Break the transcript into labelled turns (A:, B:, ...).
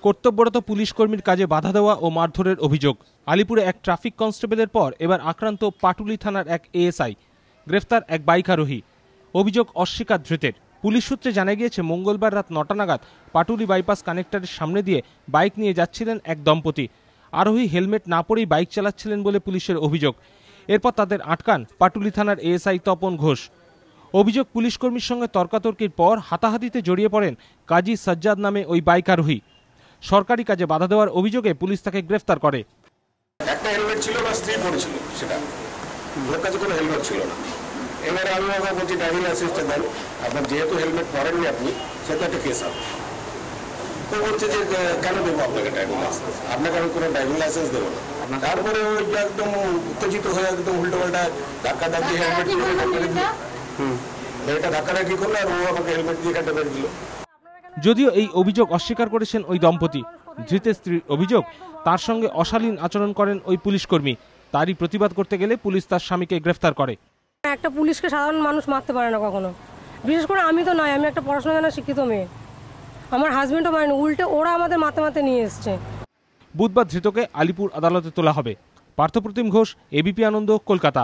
A: কর্তব্যরত পুলিশ কর্মীর কাজে বাধা দেওয়া ও মারধরের অভিযোগ। আলিপুরে এক ট্রাফিক কনস্টেবলের পর এবার আক্রান্ত পাটুলি থানার এক এএসআই। গ্রেফতার এক বাইক আরোহী। অভিযোগ অস্বীকার ধৃতের। পুলিশ সূত্রে জানা গিয়েছে, মঙ্গলবার রাত 9টা নাগাদ পাটুলি বাইপাস কানেক্টরের সামনে দিয়ে বাইক নিয়ে যাচ্ছিলেন এক দম্পতি। আরোহী হেলমেট না পরেই বাইক চালাচ্ছিলেন বলে পুলিশের অভিযোগ। এরপর তাদের আটকান পাটুলি থানার এএসআই তপন ঘোষ। অভিযোগ, পুলিশ কর্মীর সঙ্গে তর্কাতর্কির পর হাতাহাতিতে জড়িয়ে পড়েন কাজী সাজ্জাদ নামে ওই বাইক আরোহী। সরকারি কাজে বাধা দেওয়ার অভিযোগে পুলিশ তাকে গ্রেফতার করে।
B: একটা হেলমেট ছিল না, স্ত্রী পড়েছিল, সেটা ওর কাছে কোনো হেলমেট ছিল না। এবারে আমি ওকে বলছি ড্রাইভিং লাইসেন্সটা দেন, আপনার যেহেতু হেলমেট পরেননি আপনি, সেটা একটা কেস হবে। তো বলছে যে কেন দেবো আপনাকে ড্রাইভিং লাইসেন্স, আপনাকে আমি কোনো ড্রাইভিং লাইসেন্স দেবো না। তারপরে ওই একদম উত্তেজিত হয়ে একদম উল্টো পাল্টা ধাক্কা ধাক্কি হেলমেট এটা ধাক্কাধাক্কি করলো, আর ও আমাকে হেলমেট দিয়ে কাটে মেরে দিল।
A: যদিও এই অভিযোগ অস্বীকার করেছেন ওই দম্পতি। ধৃতের স্ত্রীর অভিযোগ, তার সঙ্গে অশালীন আচরণ করেন ওই পুলিশ কর্মী। তারই প্রতিবাদ করতে গেলে পুলিশ তার স্বামীকে গ্রেফতার করে।
C: একটা পুলিশকে সাধারণ মানুষ মারতে পারে না কখনো, বিশেষ করে আমি তো নয়, আমি একটা পড়াশোনা জানা শিক্ষিত মেয়ে, আমার হাজবেন্ডও মারেনি, উল্টে ওরা আমাদের মারতে নিয়ে এসছে।
A: বুধবার ধৃতকে আলিপুর আদালতে তোলা হবে। পার্থপ্রতিম ঘোষ, এবিপি আনন্দ, কলকাতা।